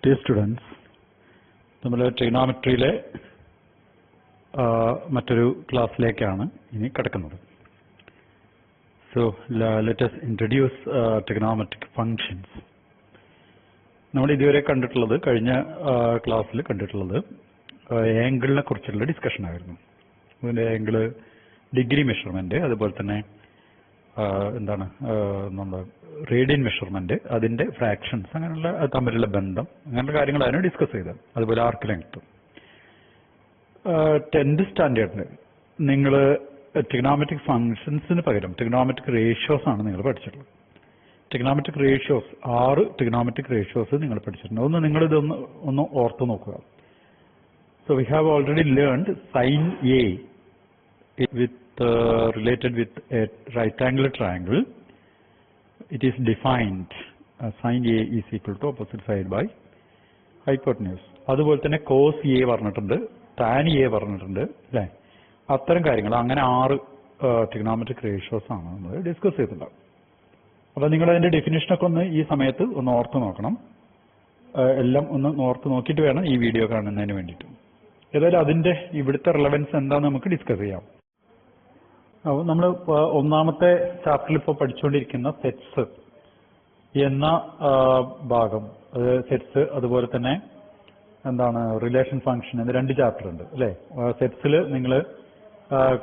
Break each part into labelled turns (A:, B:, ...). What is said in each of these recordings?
A: Dear students, നമ്മൾ ട്രിഗണോമെട്രിയിലെ മറ്റൊരു ക്ലാസ്സിലേക്കാണ് ഇനി കടക്കുന്നത്. So let us introduce trigonometric functions. നമ്മൾ ഇതുവരെ കണ്ടിട്ടുള്ളത് കഴിഞ്ഞ ക്ലാസ്സിൽ കണ്ടിട്ടുള്ളത് ആംഗിളിനെ കുറിച്ചുള്ള ഡിസ്കഷൻ ആയിരുന്നു. അതിന്റെ ആംഗിള് ഡിഗ്രി മെഷർമെന്റ്, അതുപോലെ തന്നെ നമ്മുടെ റേഡിയൻ മെഷർമെന്റ്, അതിന്റെ ഫ്രാക്ഷൻസ്, അങ്ങനെയുള്ള തമ്മിലുള്ള ബന്ധം, അങ്ങനെയുള്ള കാര്യങ്ങളായിരുന്നു ഡിസ്കസ് ചെയ്തത്. അതുപോലെ ആർക്ക് ലെങ്ത്. 10th സ്റ്റാൻഡേർഡിൽ നിങ്ങൾ ട്രിഗണോമെട്രിക് ഫംഗ്ഷൻസിന് പകരം ട്രിഗണോമെട്രിക് റേഷ്യോസ് ആണ് നിങ്ങൾ പഠിച്ചിട്ടുള്ളത്. ട്രിഗണോമെട്രിക് റേഷ്യോസ് 6 ട്രിഗണോമെട്രിക് റേഷ്യോസ് നിങ്ങൾ പഠിച്ചിട്ടുണ്ട്. ഒന്ന് ഓർത്ത് നോക്കുക. So we have already learned sine a related with a right angular triangle. It is defined sin A is equal to opposite side by hypotenuse. അതുപോലെ തന്നെ cos A പറഞ്ഞിട്ടുണ്ട്, tan A പറഞ്ഞിട്ടുണ്ട്, അല്ലേ? അത്തരം കാര്യങ്ങൾ അങ്ങനെ 6 ട്രിഗണോമെട്രിക് റേഷ്യോസ് ആണ് നമ്മൾ ഡിസ്കസ് ചെയ്തിട്ടുള്ളത്. അപ്പോൾ നിങ്ങൾ അതിന്റെ ഡെഫിനിഷനൊക്കെ ഒന്ന് ഈ സമയത്ത് ഒന്ന് ഓർത്ത് നോക്കണം. എല്ലാം ഒന്ന് ഓർത്ത് നോക്കിയിട്ട് വേണം ഈ വീഡിയോ കാണുന്നതിന് വേണ്ടിയിട്ട്. ഏതായാലും അതിന്റെ ഇവിടുത്തെ റിലവൻസ് എന്താണെന്ന് നമുക്ക് ഡിസ്കസ് ചെയ്യാം. നമ്മൾ ഒന്നാമത്തെ ചാപ്റ്ററിൽ ഇപ്പോൾ പഠിച്ചുകൊണ്ടിരിക്കുന്ന സെറ്റ്സ് എന്ന ഭാഗം, സെറ്റ്സ് അതുപോലെ തന്നെ റിലേഷൻ ഫംഗ്ഷൻ എന്ന 2 ചാപ്റ്റർ ഉണ്ട്, അല്ലേ? സെറ്റ്സിൽ നിങ്ങൾ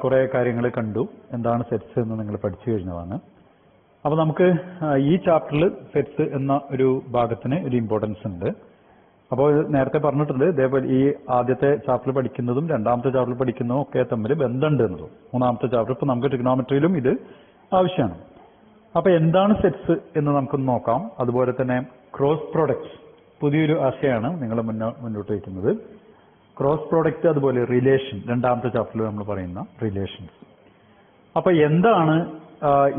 A: കുറെ കാര്യങ്ങൾ കണ്ടു. എന്താണ് സെറ്റ്സ് എന്ന് നിങ്ങൾ പഠിച്ചു കഴിഞ്ഞതാണ്. അപ്പോൾ നമുക്ക് ഈ ചാപ്റ്ററിൽ സെറ്റ്സ് എന്ന ഒരു ഭാഗത്തിന് ഒരു ഇമ്പോർട്ടൻസ് ഉണ്ട്. അപ്പോൾ നേരത്തെ പറഞ്ഞിട്ടുണ്ട്, ഇതേപോലെ ഈ ആദ്യത്തെ ചാപ്റ്റർ പഠിക്കുന്നതും രണ്ടാമത്തെ ചാപ്റ്റർ പഠിക്കുന്നതും ഒക്കെ തമ്മിൽ ബന്ധമുണ്ട് എന്നുള്ളൂ. മൂന്നാമത്തെ ചാപ്റ്റർ ഇപ്പോൾ നമുക്ക് ട്രിഗണോമെട്രിയിലും ഇത് ആവശ്യമാണ്. അപ്പോൾ എന്താണ് സെറ്റ്സ് എന്ന് നമുക്കൊന്ന് നോക്കാം. അതുപോലെ തന്നെ ക്രോസ് പ്രോഡക്റ്റ്, പുതിയൊരു ആശയമാണ് നിങ്ങൾ മുന്നോട്ട് വയ്ക്കുന്നത്. ക്രോസ് പ്രോഡക്റ്റ്, അതുപോലെ റിലേഷൻ, രണ്ടാമത്തെ ചാപ്റ്ററിൽ നമ്മൾ പറയുന്ന റിലേഷൻസ്. അപ്പോൾ എന്താണ്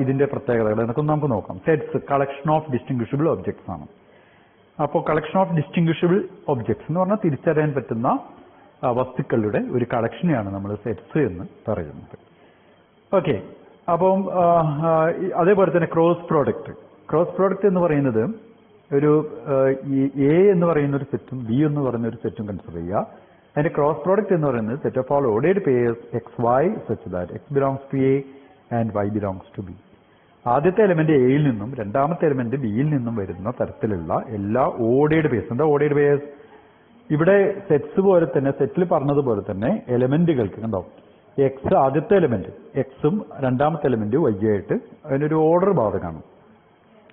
A: ഇതിന്റെ പ്രത്യേകതകൾ എന്നൊക്കെ നമുക്ക് നോക്കാം. Sets collection of distinguishable objects ആണ്. അപ്പോൾ കളക്ഷൻ ഓഫ് ഡിസ്റ്റിങ്വിഷബിൾ ഒബ്ജക്ട്സ് എന്ന് പറഞ്ഞാൽ തിരിച്ചറിയാൻ പറ്റുന്ന വസ്തുക്കളുടെ ഒരു കളക്ഷനെയാണ് നമ്മൾ സെറ്റ്സ് എന്ന് പറയുന്നത്. ഓക്കെ, അപ്പം അതേപോലെ തന്നെ ക്രോസ് പ്രോഡക്റ്റ്. ക്രോസ് പ്രോഡക്റ്റ് എന്ന് പറയുന്നത് ഒരു എ എന്ന് പറയുന്ന ഒരു സെറ്റും ബി എന്ന് പറയുന്ന ഒരു സെറ്റും കൺസിഡർ ചെയ്യുക. അതിന്റെ ക്രോസ് പ്രോഡക്റ്റ് എന്ന് പറയുന്നത് set of all ordered pairs X Y such that X belongs to A and Y belongs to B. ആദ്യത്തെ എലിമെന്റ് എയിൽ നിന്നും രണ്ടാമത്തെ എലിമെന്റ് ബിയിൽ നിന്നും വരുന്ന തരത്തിലുള്ള എല്ലാ ഓർഡേർഡ് പെയർസ്. എന്താ ഓർഡേർഡ് പെയർസ്? ഇവിടെ സെറ്റ്സ് പോലെ തന്നെ, സെറ്റിൽ പറഞ്ഞതുപോലെ തന്നെ എലിമെന്റുകൾക്ക് കണ്ടോ, എക്സ് ആദ്യത്തെ എലിമെന്റ് എക്സും രണ്ടാമത്തെ എലിമെന്റ് വൈ ആയിട്ട് അതിനൊരു ഓർഡർ ബാധകമാണ്.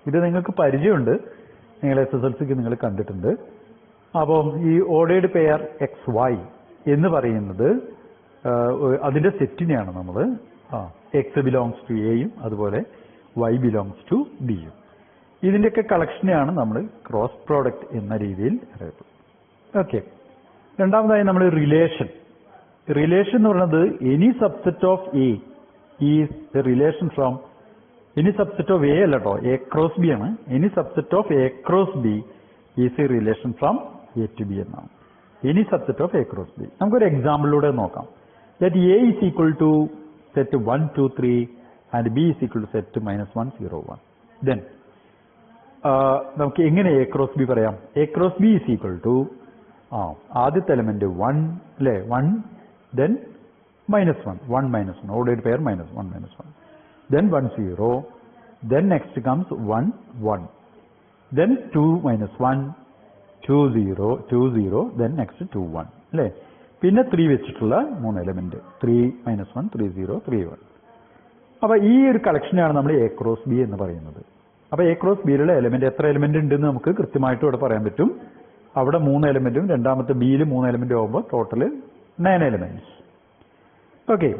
A: ഇത് നിങ്ങൾക്ക് പരിചയമുണ്ട്, നിങ്ങൾ SSLC നിങ്ങൾ കണ്ടിട്ടുണ്ട്. അപ്പോൾ ഈ ഓർഡേർഡ് പെയർ എക്സ് വൈ എന്ന് പറയുന്നത് അതിന്റെ സെറ്റിനെയാണ് നമ്മൾ എക്സ് ബിലോങ്സ് ടു എയും അതുപോലെ വൈ ബിലോങ്സ് ടു ബിയും. ഇതിന്റെയൊക്കെ കളക്ഷനെയാണ് നമ്മൾ ക്രോസ് പ്രോഡക്റ്റ് എന്ന രീതിയിൽ അറിയപ്പെടുന്നത്. ഓക്കെ, രണ്ടാമതായി നമ്മൾ റിലേഷൻ. റിലേഷൻ എന്ന് പറയുന്നത് any subset of A is a relation from any subset of A അല്ല കേട്ടോ, എ ക്രോസ് ബി ആണ്. Any subset of A cross B is a relation from A to B എന്നാണ്. Any subset of A cross B. നമുക്കൊരു എക്സാമ്പിളിലൂടെ നോക്കാം. That A is equal to set 1 2 3 and b is equal to set -1 0 1. Then നമുക്ക് എങ്ങനെ A cross B പറയാം? A cross B is equal to ആദ്യത്തെ element 1, അല്ലേ? 1 then -1 1 -1 ordered pair -1 -1 then 1 0 then next comes 1 1 then 2 -1 2 0 2 0 then next 2 1, അല്ലേ? പിന്നെ 3 വെച്ചിട്ടുള്ള 3 element 3 -1 3 0 3 1. അപ്പൊ ഈ ഒരു കളക്ഷനാണ് നമ്മൾ എ ക്രോസ് ബി എന്ന് പറയുന്നത്. അപ്പൊ എ ക്രോസ് ബിയിലുള്ള എലിമെന്റ് എത്ര എലിമെന്റ് ഉണ്ടെന്ന് നമുക്ക് കൃത്യമായിട്ട് ഇവിടെ പറയാൻ പറ്റും. അവിടെ 3 എലിമെന്റും രണ്ടാമത്തെ ബിയിൽ 3 എലിമെന്റും ആകുമ്പോൾ ടോട്ടല് 9 എലിമെന്റ്സ്. ഓക്കെ,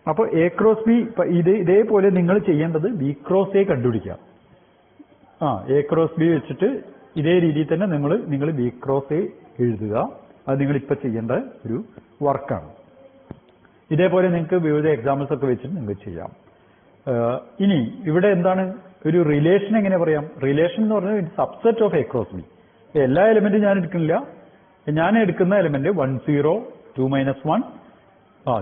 A: അപ്പോൾ എ ക്രോസ് ബി ഇതേപോലെ നിങ്ങൾ ചെയ്യേണ്ടത് ബി ക്രോസ് എ കണ്ടുപിടിക്കാം. എ ക്രോസ് ബി വെച്ചിട്ട് ഇതേ രീതിയിൽ തന്നെ നിങ്ങൾ ബി ക്രോസ് എ എഴുതുക. അത് നിങ്ങൾ ഇപ്പൊ ചെയ്യേണ്ട ഒരു വർക്കാണ്. ഇതേപോലെ നിങ്ങൾക്ക് വിവിധ എക്സാമ്പിൾസ് ഒക്കെ വെച്ചിട്ട് നിങ്ങൾക്ക് ചെയ്യാം. ഇനി ഇവിടെ എന്താണ് ഒരു റിലേഷൻ എങ്ങനെ പറയാം? റിലേഷൻ എന്ന് പറഞ്ഞാൽ subset of A cross B. എല്ലാ എലിമെന്റും ഞാൻ എടുക്കുന്നില്ല. ഞാൻ എടുക്കുന്ന എലിമെന്റ് 1 0 2 -1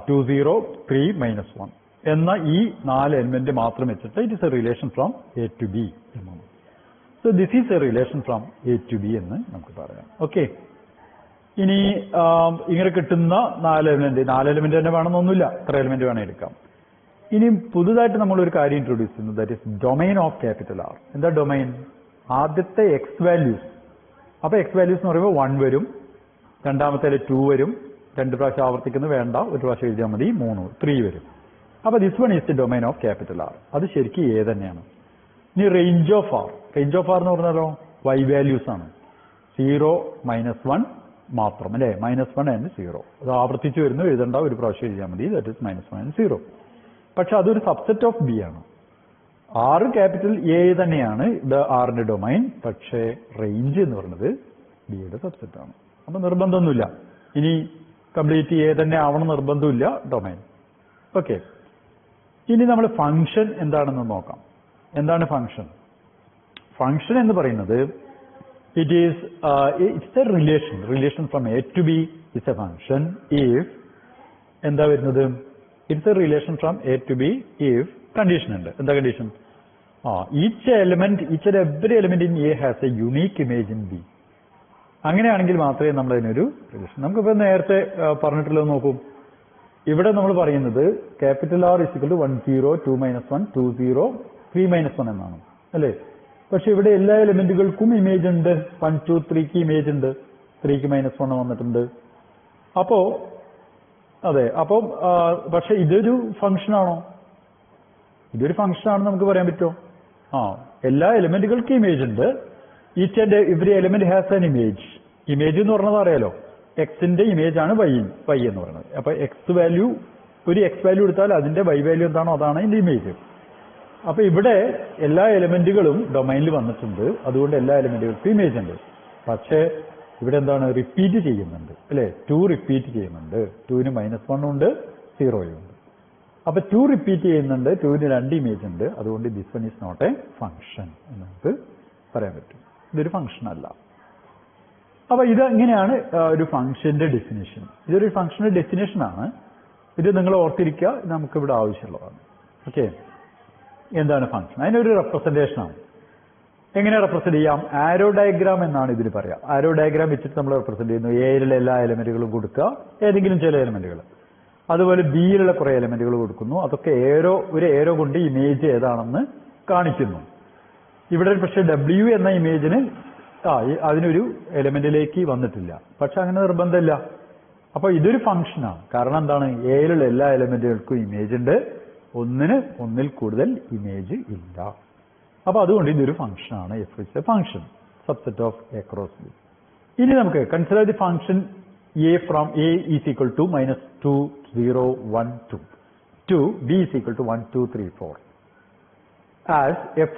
A: 2 0 3 -1 എന്ന ഈ 4 എലിമെന്റ് മാത്രം വെച്ചിട്ട് it is a relation from A to B എന്നാണ്. So this is a relation from A to B എന്ന് നമുക്ക് പറയാം. ഓക്കെ, ഇനി ഇങ്ങനെ കിട്ടുന്ന 4 എലിമെന്റ് തന്നെ വേണമെന്നൊന്നുമില്ല, എത്ര എലിമെന്റ് വേണം എടുക്കാം. ഇനി പുതുതായിട്ട് നമ്മളൊരു കാര്യം ഇൻട്രൊഡ്യൂസ് ചെയ്യുന്നു, that is domain of capital R. എന്താ ഡൊമൈൻ? ആദ്യത്തെ എക്സ് വാല്യൂസ്. അപ്പൊ എക്സ് വാല്യൂസ് എന്ന് പറയുമ്പോൾ 1 വരും, രണ്ടാമത്തെ 2 വരും, 2 പ്രാവശ്യം ആവർത്തിക്കുന്നത് വേണ്ട, ഒരു പ്രാവശ്യം എഴുതിയാൽ മതി, 3 വരും. അപ്പൊ this one is the domain of capital R. അത് ശരിക്കും എ തന്നെയാണ്. ഇനി റേഞ്ച് ഓഫ് ആർ എന്ന് പറഞ്ഞാലോ y വാല്യൂസ് ആണ്. 0, -1 മാത്രം അല്ലേ, -1 ആൻഡ് 0. അത് ആവർത്തിച്ച് വരുന്നു, എഴുതണ്ട, ഒരു പ്രാവശ്യം എഴുതിയാൽ മതി, ദാറ്റ് ഇസ് -1 ആൻഡ് 0. പക്ഷെ അതൊരു സബ്സെറ്റ് ഓഫ് ബി ആണ്. ആർ ക്യാപിറ്റൽ എ തന്നെയാണ് ആറിന്റെ ഡൊമൈൻ, പക്ഷേ റേഞ്ച് എന്ന് പറയുന്നത് ബിയുടെ സബ്സെറ്റ് ആണ്. അപ്പൊ നിർബന്ധമൊന്നുമില്ല, ഇനി കംപ്ലീറ്റ് എ തന്നെ ആവണം നിർബന്ധമില്ല ഡൊമൈൻ. ഓക്കെ, ഇനി നമ്മൾ ഫംഗ്ഷൻ എന്താണെന്ന് നോക്കാം. എന്താണ് ഫംഗ്ഷൻ? ഫംഗ്ഷൻ എന്ന് പറയുന്നത് it's a relation from A to B is a function if എന്താ വരുന്നത്? It's a relation from A to B if condition ഉണ്ട്. എന്താ condition? Each and every element in A has a unique image in B. അങ്ങനെയാണെങ്കിൽ മാത്രമേ നമ്മൾ അതിനൊരു relation. നമുക്കിപ്പോ നേരത്തെ പറഞ്ഞിട്ടുള്ളത് നോക്കൂ. ഇവിടെ നമ്മൾ പറയുന്നത് ക്യാപിറ്റൽ ആർ ഇസിക്കൽ ടു 1 0 2 -1 2 0 3 -1 എന്നാണ് അല്ലേ? പക്ഷെ ഇവിടെ എല്ലാ എലിമെന്റുകൾക്കും ഇമേജ് ഉണ്ട്. 1 2 3ക്ക് ഇമേജ് ഉണ്ട്, 3ക്ക് -1 വന്നിട്ടുണ്ട്. അപ്പോ അതെ, അപ്പം പക്ഷെ ഇതൊരു ഫംഗ്ഷൻ ആണോ? ഇതൊരു ഫംഗ്ഷൻ ആണെന്ന് നമുക്ക് പറയാൻ പറ്റുമോ? എല്ലാ എലിമെന്റുകൾക്കും ഇമേജ് ഉണ്ട്. Each and every element has an image. Image എന്ന് പറഞ്ഞത് അറിയാലോ, എക്സിന്റെ ഇമേജ് ആണ് വൈ എന്ന് പറയുന്നത്. അപ്പൊ ഒരു എക്സ് വാല്യൂ എടുത്താൽ അതിന്റെ വൈ വാല്യൂ എന്താണോ അതാണ് ഇതിന്റെ ഇമേജ്. അപ്പൊ ഇവിടെ എല്ലാ എലിമെന്റുകളും ഡൊമൈനിൽ വന്നിട്ടുണ്ട്, അതുകൊണ്ട് എല്ലാ എലിമെന്റുകൾക്കും ഇമേജ് ഉണ്ട്. പക്ഷേ ഇവിടെ എന്താണ്? റിപ്പീറ്റ് ചെയ്യുന്നുണ്ട് അല്ലെ? 2 റിപ്പീറ്റ് ചെയ്യുന്നുണ്ട്. 2ന് -1 ഉണ്ട്, 0 ഉണ്ട്. അപ്പൊ 2 റിപ്പീറ്റ് ചെയ്യുന്നുണ്ട്, 2ന് 2 ഇമേജ് ഉണ്ട്. അതുകൊണ്ട് this one is not a function എന്ന് നമുക്ക് പറയാൻ പറ്റും. ഇതൊരു ഫംഗ്ഷൻ അല്ല. അപ്പൊ ഇത് എങ്ങനെയാണ് ഒരു ഫംഗ്ഷന്റെ ഡെഫിനേഷൻ? ഇതൊരു ഫംഗ്ഷന്റെ ഡെഫിനേഷൻ ആണ്. ഇത് നിങ്ങൾ ഓർത്തിരിക്കുക, നമുക്ക് ഇവിടെ ആവശ്യമുള്ളതാണ്. ഓക്കെ, എന്താണ് ഫംഗ്ഷൻ? അതിനൊരു റെപ്രസെന്റേഷൻ ആണ്. എങ്ങനെ റെപ്രസെന്റ് ചെയ്യാം? ആരോ ഡയഗ്രാം എന്നാണ് ഇതിൽ പറയാം. ആരോ ഡയഗ്രാം വെച്ചിട്ട് നമ്മൾ റെപ്രസെന്റ് ചെയ്യുന്നു. എയിലുള്ള എല്ലാ എലിമെന്റുകളും കൊടുക്കുക, ഏതെങ്കിലും ചില എലിമെന്റുകൾ. അതുപോലെ ബിയിലുള്ള കുറെ എലിമെന്റുകൾ കൊടുക്കുന്നു. അതൊക്കെ ഒരു ഏരോ കൊണ്ട് ഇമേജ് ഏതാണെന്ന് കാണിക്കുന്നു. ഇവിടെ പക്ഷേ W എന്ന ഇമേജിന് അതിനൊരു എലിമെന്റിലേക്ക് വന്നിട്ടില്ല. പക്ഷെ അങ്ങനെ നിർബന്ധമില്ല. അപ്പൊ ഇതൊരു ഫംഗ്ഷനാണ്. കാരണം എന്താണ്? എയിലുള്ള എല്ലാ എലിമെന്റുകൾക്കും ഇമേജ് ഉണ്ട്, ഒന്നിൽ കൂടുതൽ ഇമേജ് ഇല്ല. അപ്പൊ അതുകൊണ്ട് ഇതൊരു ഫംഗ്ഷനാണ്. F is a function subset of A cross B. ഇനി നമുക്ക് consider the function A from A is equal to -2 0 1 2 to b is equal to 1 2 3 4 as f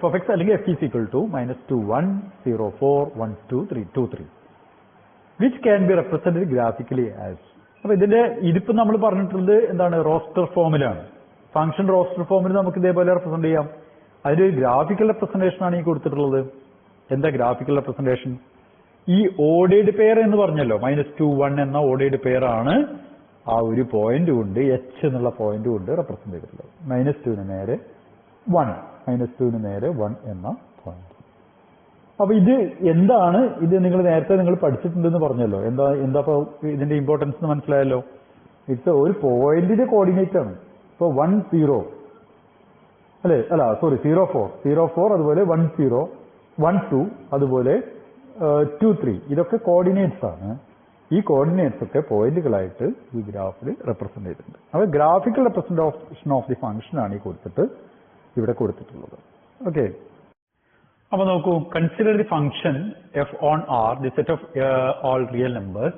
A: of x അല്ലെങ്കിൽ f is equal to -2 1 0 4 1 2 3 2 3 which can be represented graphically as. അപ്പൊ ഇതിപ്പോ നമ്മൾ പറഞ്ഞിട്ടുള്ളത് എന്താണ്? Roster ഫോമിലാണ്. Function roster ഫോമിൽ നമുക്ക് ഇതേപോലെ റെപ്രസെന്റ് ചെയ്യാം. അതിന്റെ ഒരു ഗ്രാഫിക്കൽ റെപ്രസെന്റേഷൻ ആണ് ഈ കൊടുത്തിട്ടുള്ളത്. എന്താ ഗ്രാഫിക്കൽ റെപ്രസെന്റേഷൻ? ഈ ഓർഡേർഡ് പെയർ എന്ന് പറഞ്ഞല്ലോ, -2 1 എന്ന ഓർഡേർഡ് പെയർ ആണ് ആ ഒരു പോയിന്റ് കൊണ്ട്, h എന്നുള്ള പോയിന്റ് കൊണ്ട് റെപ്രസെന്റ് ചെയ്തിട്ടുള്ളത്. -2ന് നേരെ 1, -2ന് നേരെ 1 എന്ന പോയിന്റ്. അപ്പൊ ഇത് എന്താണ്? ഇത് നേരത്തെ നിങ്ങൾ പഠിച്ചിട്ടുണ്ടെന്ന് പറഞ്ഞല്ലോ. എന്താ ഇതിന്റെ ഇമ്പോർട്ടൻസ് എന്ന് മനസ്സിലായല്ലോ. ഇറ്റ്സ് ഒരു പോയിന്റിന്റെ കോർഡിനേറ്റ് ആണ്. ഇപ്പൊ 1 0 അല്ലെ, 0 4 അതുപോലെ 1 0 1 2 അതുപോലെ 2 3 ഇതൊക്കെ കോർഡിനേറ്റ്സ് ആണ്. ഈ കോർഡിനേറ്റ്സ് ഒക്കെ പോയിന്റുകളായിട്ട് ഈ ഗ്രാഫിൽ റെപ്രസെന്റ് ചെയ്തിട്ടുണ്ട്. അപ്പൊ graphical representation of the function ആണ് ഈ ഇവിടെ കൊടുത്തിട്ടുള്ളത്. ഓക്കെ, അപ്പൊ നോക്കൂ, consider the function F on R, the set of all real numbers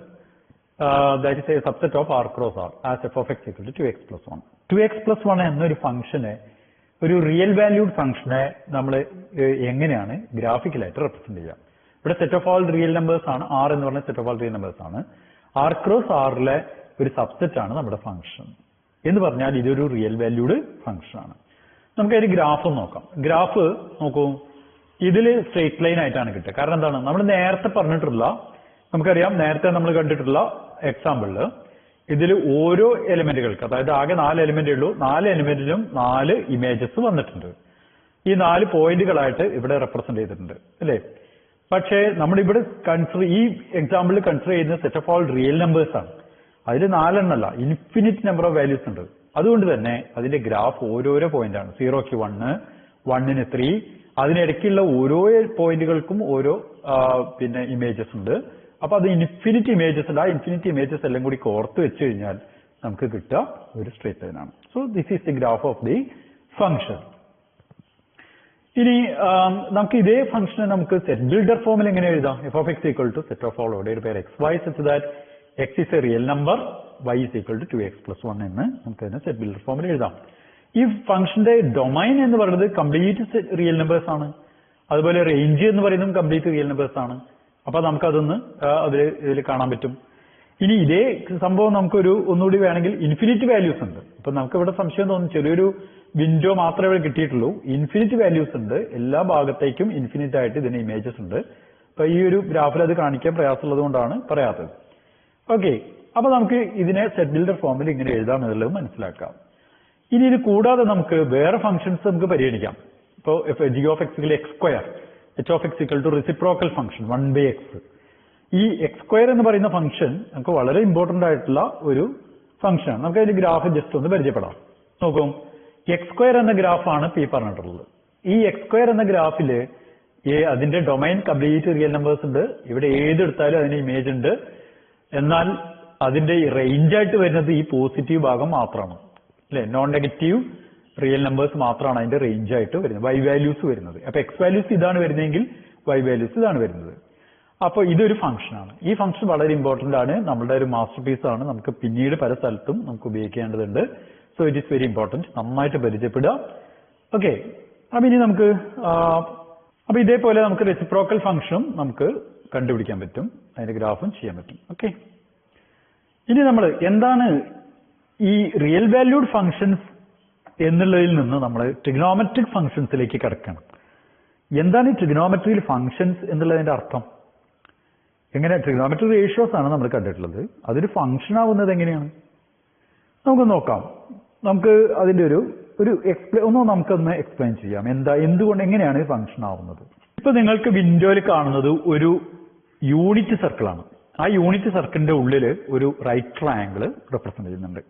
A: that is a subset of R cross R as F of X equal to 2x + 1. 2x + 1 എന്നൊരു ഫംഗ്ഷനെ, ഒരു real valued ഫംഗ്ഷനെ നമ്മൾ എങ്ങനെയാണ് ഗ്രാഫിക്കലായിട്ട് represent ചെയ്യാം? ഇവിടെ set of all real numbers ആണ്. R എന്ന് പറഞ്ഞ set of all real numbers ആണ്. ആർ ക്രോസ് ആറിലെ ഒരു സബ്സെറ്റ് ആണ് നമ്മുടെ ഫംഗ്ഷൻ എന്ന് പറഞ്ഞാൽ ഇതൊരു റിയൽ വാല്യൂഡ് ഫംഗ്ഷൻ ആണ്. നമുക്ക് അതിന്റെ ഗ്രാഫ് നോക്കാം. ഗ്രാഫ് നോക്കൂ, ഇതിൽ സ്ട്രെയിറ്റ് ലൈൻ ആയിട്ടാണ് കിട്ടുക. കാരണം എന്താണ്? നമ്മൾ നേരത്തെ പറഞ്ഞിട്ടുള്ള, നമുക്കറിയാം, നേരത്തെ നമ്മൾ കണ്ടിട്ടുള്ള എക്സാമ്പിളില് ഇതിൽ ഓരോ എലിമെന്റുകൾക്ക്, അതായത് ആകെ 4 എലിമെന്റേ ഉള്ളൂ, 4 എലിമെന്റിനും 4 ഇമേജസ് വന്നിട്ടുണ്ട്. ഈ 4 പോയിന്റുകളായിട്ട് ഇവിടെ റെപ്രസെന്റ് ചെയ്തിട്ടുണ്ട് അല്ലേ? പക്ഷേ നമ്മളിവിടെ ഈ എക്സാമ്പിളിൽ കൺസിഡർ ചെയ്യുന്ന set of all real numbers ആണ്. അതിൽ 4 എണ്ണമല്ല, ഇൻഫിനിറ്റ് നമ്പർ ഓഫ് വാല്യൂസ് ഉണ്ട്. അതുകൊണ്ട് തന്നെ അതിന്റെ ഗ്രാഫ് ഓരോരോ പോയിന്റ് ആണ്. 0ക്ക് 1, 1ന് 3, അതിനിടയ്ക്കുള്ള ഓരോ പോയിന്റുകൾക്കും ഓരോ ഇമേജസ് ഉണ്ട്. അപ്പൊ അത് ഇൻഫിനിറ്റ് ഇമേജസ് ഉണ്ട്. ആ ഇൻഫിനിറ്റ് ഇമേജസ് എല്ലാം കൂടി കോർത്ത് വെച്ച് കഴിഞ്ഞാൽ നമുക്ക് കിട്ടുക ഒരു സ്ട്രേറ്റ് ലൈൻ ആണ്. So this is the graph of the function. ഇനി നമുക്ക് ഇതേ ഫംഗ്ഷനെ നമുക്ക് സെറ്റ് ബിൽഡർ ഫോമിൽ എങ്ങനെ എഴുതാം? F of X equal to set of all ordered by X Y such that X is a real number, Y is equal to 2x+1 എന്ന് നമുക്ക് അതിനെ സെറ്റ് ബിൽഡർ ഫോമിൽ എഴുതാം. ഈ ഫംഗ്ഷന്റെ ഡൊമൈൻ എന്ന് പറയുന്നത് കംപ്ലീറ്റ് റിയൽ നമ്പേഴ്സ് ആണ്. അതുപോലെ റേഞ്ച് എന്ന് പറയുന്നതും കംപ്ലീറ്റ് റിയൽ നമ്പേഴ്സ് ആണ്. അപ്പൊ നമുക്കതൊന്ന് ഇതിൽ കാണാൻ പറ്റും. ഇനി ഇതേ സംഭവം നമുക്കൊരു ഒന്നുകൂടി വേണമെങ്കിൽ ഇൻഫിനിറ്റ് വാല്യൂസ് ഉണ്ട്. അപ്പൊ നമുക്ക് ഇവിടെ സംശയം തോന്നും, ചെറിയൊരു വിൻഡോ മാത്രമേ ഇവിടെ കിട്ടിയിട്ടുള്ളൂ. ഇൻഫിനിറ്റ് വാല്യൂസ് ഉണ്ട്, എല്ലാ ഭാഗത്തേക്കും ഇൻഫിനിറ്റ് ആയിട്ട് ഇതിന് ഇമേജസ് ഉണ്ട്. അപ്പൊ ഈ ഒരു ഗ്രാഫിൽ അത് കാണിക്കാൻ പ്രയാസമുള്ളത് കൊണ്ടാണ് പറയാത്തത്. ഓക്കെ, അപ്പൊ നമുക്ക് ഇതിനെ സെറ്റ് ബിൽഡർ ഫോമിൽ ഇങ്ങനെ എഴുതാം എന്നുള്ളത് മനസ്സിലാക്കാം. ഇനി ഇത് കൂടാതെ നമുക്ക് വേറെ ഫംഗ്ഷൻസ് നമുക്ക് പരിഗണിക്കാം. ഇപ്പോൾ g of x = x², h of x = reciprocal function 1/x. ഈ x² എന്ന് പറയുന്ന ഫംഗ്ഷൻ നമുക്ക് വളരെ ഇമ്പോർട്ടന്റ് ആയിട്ടുള്ള ഒരു ഫംഗ്ഷനാണ്. നമുക്ക് അതിന്റെ ഗ്രാഫ് ജസ്റ്റ് ഒന്ന് പരിചയപ്പെടാം. നോക്കൂ, x² എന്ന ഗ്രാഫാണ് ഈ പറഞ്ഞിട്ടുള്ളത്. ഈ x² എന്ന ഗ്രാഫില് അതിന്റെ ഡൊമൈൻ കംപ്ലീറ്റ് റിയൽ നമ്പേഴ്സ് ഉണ്ട്. ഇവിടെ ഏതെടുത്താലും അതിന് ഇമേജ് ഉണ്ട്. എന്നാൽ അതിന്റെ റേഞ്ച് ആയിട്ട് വരുന്നത് ഈ പോസിറ്റീവ് ഭാഗം മാത്രമാണ് അല്ലെ? നോൺ നെഗറ്റീവ് റിയൽ നമ്പേഴ്സ് മാത്രമാണ് അതിന്റെ റേഞ്ച് ആയിട്ട് വരുന്നത്, y വാല്യൂസ് വരുന്നത്. അപ്പൊ x വാല്യൂസ് ഇതാണ് വരുന്നതെങ്കിൽ y വാല്യൂസ് ഇതാണ് വരുന്നത്. അപ്പൊ ഇതൊരു ഫംഗ്ഷനാണ്. ഈ ഫംഗ്ഷൻ വളരെ ഇമ്പോർട്ടന്റ് ആണ്, നമ്മുടെ ഒരു മാസ്റ്റർ പീസ് ആണ്. നമുക്ക് പിന്നീട് പല സ്ഥലത്തും നമുക്ക് ഉപയോഗിക്കേണ്ടതുണ്ട്. So it is very important. നന്നായിട്ട് പരിചയപ്പെടുക. ഓക്കെ, അപ്പൊ ഇനി നമുക്ക് അപ്പൊ ഇതേപോലെ നമുക്ക് റെസിപ്രോക്കൽ ഫംഗ്ഷനും നമുക്ക് കണ്ടുപിടിക്കാൻ പറ്റും, അതിന്റെ ഗ്രാഫും ചെയ്യാൻ പറ്റും. ഓക്കെ, ഇനി നമ്മൾ എന്താണ് ഈ റിയൽ വാല്യൂഡ് ഫംഗ്ഷൻസ് എന്നുള്ളതിൽ നിന്ന് നമ്മൾ ട്രിഗണോമെട്രിക് ഫംഗ്ഷൻസിലേക്ക് കിടക്കണം. എന്താണ് ഈ ട്രിഗണോമെട്രിയിൽ ഫംഗ്ഷൻസ് എന്നുള്ളതിന്റെ അർത്ഥം? എങ്ങനെ ട്രിഗണോമെട്രിക് റേഷ്യോസ് ആണ് നമ്മൾ കണ്ടിട്ടുള്ളത്. അതൊരു ഫംഗ്ഷൻ ആവുന്നത് എങ്ങനെയാണ് നമുക്ക് നോക്കാം. നമുക്ക് അതിന്റെ നമുക്കൊന്ന് എക്സ്പ്ലെയിൻ ചെയ്യാം. എന്തുകൊണ്ട് എങ്ങനെയാണ് ഈ ഫംഗ്ഷൻ ആവുന്നത്? ഇപ്പൊ നിങ്ങൾക്ക് വിൻഡോയിൽ കാണുന്നത് ഒരു യൂണിറ്റ് സർക്കിളാണ്. ആ യൂണിറ്റ് സർക്കിളിന്റെ ഉള്ളിൽ ഒരു റൈറ്റ് ട്രയാങ്കിൾ റെപ്രസെന്റ് ചെയ്യുന്നുണ്ട്.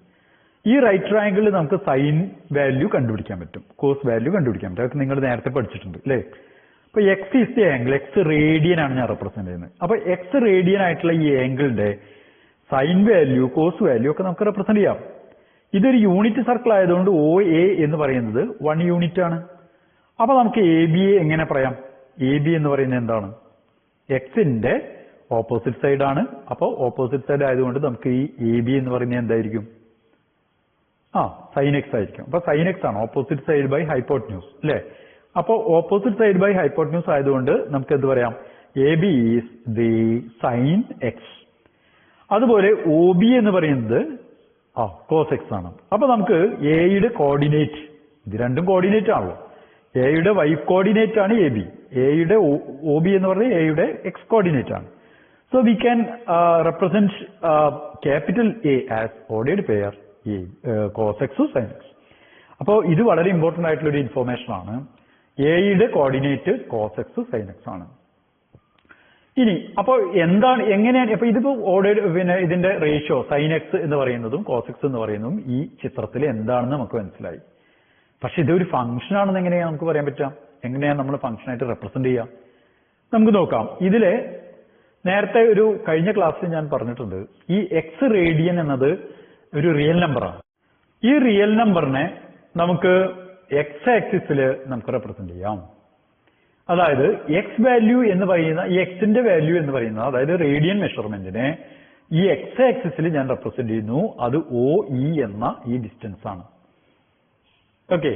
A: ഈ റൈറ്റ് ട്രയാങ്കിളിൽ നമുക്ക് സൈൻ വാല്യൂ കണ്ടുപിടിക്കാൻ പറ്റും, കോസ് വാല്യൂ കണ്ടുപിടിക്കാൻ പറ്റും. അതൊക്കെ നിങ്ങൾ നേരത്തെ പഠിച്ചിട്ടുണ്ട് അല്ലേ? അപ്പൊ X is the angle, X radian ആണ് ഞാൻ റെപ്രസെന്റ് ചെയ്യുന്നത്. അപ്പൊ എക്സ് റേഡിയൻ ആയിട്ടുള്ള ഈ ആംഗിളിന്റെ സൈൻ വാല്യൂ, കോസ് വാല്യൂ ഒക്കെ നമുക്ക് റെപ്രസെന്റ് ചെയ്യാം. ഇതൊരു യൂണിറ്റ് സർക്കിൾ ആയതുകൊണ്ട് OA എന്ന് പറയുന്നത് 1 യൂണിറ്റ് ആണ്. അപ്പൊ നമുക്ക് AB എങ്ങനെ പറയാം? AB എന്ന് പറയുന്നത് എന്താണ്? എക്സിന്റെ ഓപ്പോസിറ്റ് സൈഡ് ആണ്. അപ്പൊ ഓപ്പോസിറ്റ് സൈഡ് ആയതുകൊണ്ട് നമുക്ക് ഈ AB എന്ന് പറയുന്നത് എന്തായിരിക്കും? സൈൻ എക്സ് ആയിരിക്കും. അപ്പൊ സൈൻ എക്സ് ആണ്, ഓപ്പോസിറ്റ് സൈഡ് ബൈ ഹൈപ്പോട്ടന്യൂസ് അല്ലെ? അപ്പൊ ഓപ്പോസിറ്റ് സൈഡ് ബൈ ഹൈപ്പോട്ടന്യൂസ് ആയതുകൊണ്ട് നമുക്ക് എന്ത് പറയാം? AB is the sine X. അതുപോലെ OB എന്ന് പറയുന്നത് കോസ് എക്സ് ആണ്. അപ്പൊ നമുക്ക് എയുടെ കോർഡിനേറ്റ്, ഇത് രണ്ടും കോർഡിനേറ്റ് ആണല്ലോ. എയുടെ y കോർഡിനേറ്റ് ആണ് AB, എയുടെ OB എന്ന് പറയുന്നത് എയുടെ എക്സ് കോർഡിനേറ്റ് ആണ്. So we can represent capital A as ordered pair cos X sine X. അപ്പോ ഇത് വളരെ ഇമ്പോർട്ടന്റ് ആയിട്ടുള്ള ഒരു ഇൻഫോർമേഷൻ ആണ്. എയുടെ coordinate cos X sine X ആണ്. ഇനി അപ്പൊ എന്താണ്, എങ്ങനെയാണ് ഇപ്പൊ ഇതിപ്പോ ഓർഡേർഡ് ഇതിന്റെ റേഷ്യോ സൈൻ എക്സ് എന്ന് പറയുന്നതും കോസ് എക്സ് എന്ന് പറയുന്നതും ഈ ചിത്രത്തിൽ എന്താണെന്ന് നമുക്ക് മനസ്സിലായി. പക്ഷെ ഇതൊരു ഫംഗ്ഷൻ ആണെന്ന് എങ്ങനെയാണ് നമുക്ക് പറയാൻ പറ്റാം? എങ്ങനെയാണ് നമ്മൾ ഫംഗ്ഷൻ ആയിട്ട് റെപ്രസെന്റ് ചെയ്യാം? നമുക്ക് നോക്കാം. ഇതിലെ നേരത്തെ കഴിഞ്ഞ ക്ലാസ്സിൽ ഞാൻ പറഞ്ഞിട്ടുണ്ട്, ഈ എക്സ് റേഡിയൻ എന്നത് ഒരു റിയൽ നമ്പറാണ്. ഈ റിയൽ നമ്പറിനെ നമുക്ക് എക്സ് ആക്സിസിൽ നമുക്ക് റെപ്രസെന്റ് ചെയ്യാം. അതായത് എക്സ് വാല്യൂ എന്ന് പറയുന്ന ഈ എക്സിന്റെ വാല്യൂ എന്ന് പറയുന്നത്, അതായത് റേഡിയൻ മെഷർമെന്റിനെ ഈ എക്സ് ആക്സിസിൽ ഞാൻ റെപ്രസെന്റ് ചെയ്യുന്നു. അത് OE എന്ന ഈ ഡിസ്റ്റൻസ് ആണ്. ഓക്കെ,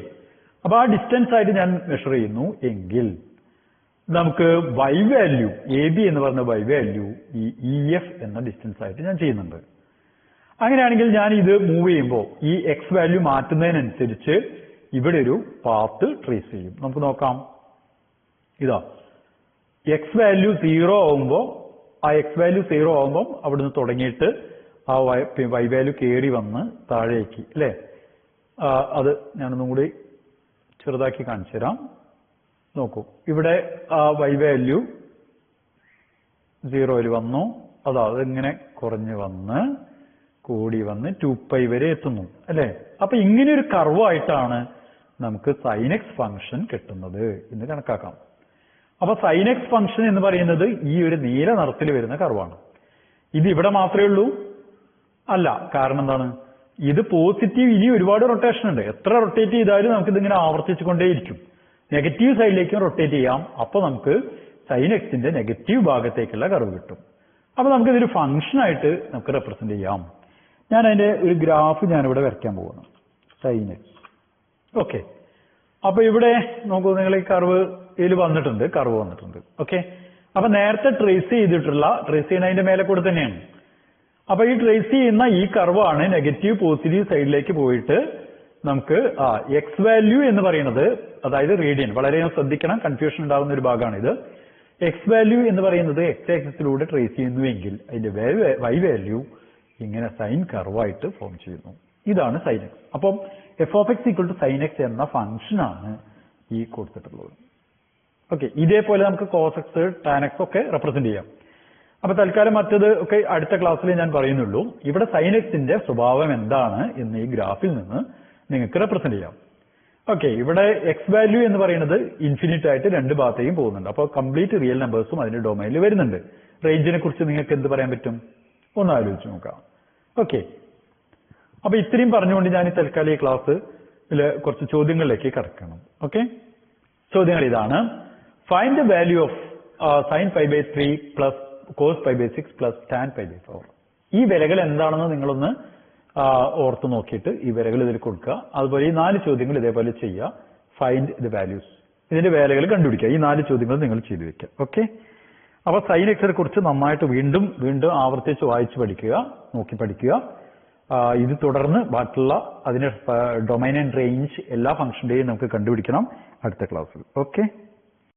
A: അപ്പൊ ആ ഡിസ്റ്റൻസ് ആയിട്ട് ഞാൻ മെഷർ ചെയ്യുന്നു എങ്കിൽ നമുക്ക് y വാല്യൂ, AB എന്ന് പറഞ്ഞ y വാല്യൂ ഈ EF എന്ന ഡിസ്റ്റൻസ് ആയിട്ട് ഞാൻ ചെയ്യുന്നുണ്ട്. അങ്ങനെയാണെങ്കിൽ ഞാൻ ഇത് മൂവ് ചെയ്യുമ്പോൾ ഈ എക്സ് വാല്യൂ മാറ്റുന്നതിനനുസരിച്ച് ഇവിടെ ഒരു പാത്ത് ട്രേസ് ചെയ്യും. നമുക്ക് നോക്കാം. ഇതാ എക്സ് വാല്യൂ 0 ആവുമ്പോൾ, ആ എക്സ് വാല്യൂ 0 ആവുമ്പോൾ അവിടുന്ന് തുടങ്ങിയിട്ട് ആ y വാല്യൂ കയറി വന്ന് താഴേക്ക് അല്ലെ? അത് ഞാനൊന്നും കൂടി ചെറുതാക്കി കാണിച്ചു തരാം. നോക്കൂ, ഇവിടെ y വാല്യൂ 0 വന്നു, അതിങ്ങനെ കുറഞ്ഞു വന്ന് കൂടി വന്ന് 2π വരെ എത്തുന്നു അല്ലെ. അപ്പൊ ഇങ്ങനെ ഒരു കർവായിട്ടാണ് നമുക്ക് sin x ഫംഗ്ഷൻ കിട്ടുന്നത് എന്ന് കണക്കാക്കാം. അപ്പൊ sin x ഫംഗ്ഷൻ എന്ന് പറയുന്നത് ഈ ഒരു നീല നിറത്തിൽ വരുന്ന കർവാണ്. ഇത് ഇവിടെ മാത്രമേ ഉള്ളൂ? അല്ല. കാരണം എന്താണ്? ഇത് പോസിറ്റീവ്, ഇനി ഒരുപാട് റൊട്ടേഷൻ ഉണ്ട്. എത്ര റൊട്ടേറ്റ് ചെയ്താലും നമുക്ക് ഇതിങ്ങനെ ആവർത്തിച്ചുകൊണ്ടേയിരിക്കും. നെഗറ്റീവ് സൈഡിലേക്കും റൊട്ടേറ്റ് ചെയ്യാം. അപ്പൊ നമുക്ക് sin xന്റെ നെഗറ്റീവ് ഭാഗത്തേക്കുള്ള കർവ് കിട്ടും. അപ്പൊ നമുക്ക് ഇതൊരു ഫംഗ്ഷൻ ആയിട്ട് നമുക്ക് റെപ്രസെന്റ് ചെയ്യാം. ഞാൻ അതിന്റെ ഒരു ഗ്രാഫ് ഞാനിവിടെ വരയ്ക്കാൻ പോകുന്നു. sin x. ഓക്കെ. അപ്പൊ ഇവിടെ നോക്കൂ, നിങ്ങൾ ഈ കർവ് വന്നിട്ടുണ്ട്. ഓക്കെ. അപ്പൊ നേരത്തെ ട്രേസ് ചെയ്യുന്നതിന്റെ മേലെ കൂടെ തന്നെയാണ്. അപ്പൊ ഈ ട്രേസ് ചെയ്യുന്ന ഈ കർവാണ് നെഗറ്റീവ് പോസിറ്റീവ് സൈഡിലേക്ക് പോയിട്ട് നമുക്ക് എക്സ് വാല്യൂ എന്ന് പറയുന്നത്, അതായത് റേഡിയൻ, വളരെ ശ്രദ്ധിക്കണം, കൺഫ്യൂഷൻ ഉണ്ടാകുന്ന ഒരു ഭാഗമാണ് ഇത്. എക്സ് വാല്യൂ എന്ന് പറയുന്നത് എക്സ് ആക്സിസിലൂടെ ട്രേസ് ചെയ്യുന്നുവെങ്കിൽ അതിന്റെ വൈ വാല്യൂ ഇങ്ങനെ സൈൻ കർവായിട്ട് ഫോം ചെയ്യുന്നു. ഇതാണ് sin x. അപ്പം f of x equal to sin x എന്ന ഫംഗ്ഷനാണ് ഈ കൊടുത്തിട്ടുള്ളത്. ഓക്കെ. ഇതേപോലെ നമുക്ക് cos x, tan x ഒക്കെ റെപ്രസെന്റ് ചെയ്യാം. അപ്പൊ തൽക്കാലം മറ്റത് ഒക്കെ അടുത്ത ക്ലാസ്സിൽ ഞാൻ പറയുന്നുള്ളൂ. ഇവിടെ sin x ന്റെ സ്വഭാവം എന്താണ് എന്ന് ഈ ഗ്രാഫിൽ നിന്ന് നിങ്ങൾക്ക് റെപ്രസെന്റ് ചെയ്യാം. ഓക്കെ. ഇവിടെ എക്സ് വാല്യൂ എന്ന് പറയുന്നത് ഇൻഫിനിറ്റ് ആയിട്ട് രണ്ട് ഭാഗത്തേക്കും പോകുന്നുണ്ട്. അപ്പോൾ കംപ്ലീറ്റ് റിയൽ നമ്പേഴ്സും അതിന്റെ ഡൊമൈനിൽ വരുന്നുണ്ട്. റേഞ്ചിനെ കുറിച്ച് നിങ്ങൾക്ക് എന്ത് പറയാൻ പറ്റും? ഒന്ന് ആലോചിച്ച് നോക്കാം. ഓക്കെ. അപ്പൊ ഇത്രയും പറഞ്ഞുകൊണ്ട് ഞാൻ ഈ തൽക്കാലം ഈ ക്ലാസ്സിൽ കുറച്ച് ചോദ്യങ്ങളിലേക്ക് കടക്കണം. ഓക്കെ. ചോദ്യങ്ങൾ ഇതാണ്. Find the value of sin π/3 plus cos π/6 plus tan π/4. ഈ വിലകൾ എന്താണെന്ന് നിങ്ങളൊന്ന് ഓർത്ത് നോക്കിയിട്ട് ഈ വിലകൾ ഇതിൽ കൊടുക്കുക. അതുപോലെ ഈ 4 ചോദ്യങ്ങൾ ഇതേപോലെ ചെയ്യുക. ഫൈൻഡ് ദ വാല്യൂസ്, ഇതിന്റെ വിലകൾ കണ്ടുപിടിക്കുക. ഈ 4 ചോദ്യങ്ങൾ നിങ്ങൾ ചെയ്തു വെക്കുക. ഓക്കെ. അപ്പൊ sin x നെ കുറിച്ച് നന്നായിട്ട് വീണ്ടും ആവർത്തിച്ച് വായിച്ച് പഠിക്കുക, നോക്കി പഠിക്കുക. ഇത് തുടർന്ന് ബാക്കിയുള്ള അതിന്റെ ഡൊമൈൻ ആൻഡ് റേഞ്ച് എല്ലാ ഫംഗ്ഷന്റെയും നമുക്ക് കണ്ടുപിടിക്കണം അടുത്ത ക്ലാസ്സിൽ. ഓക്കെ.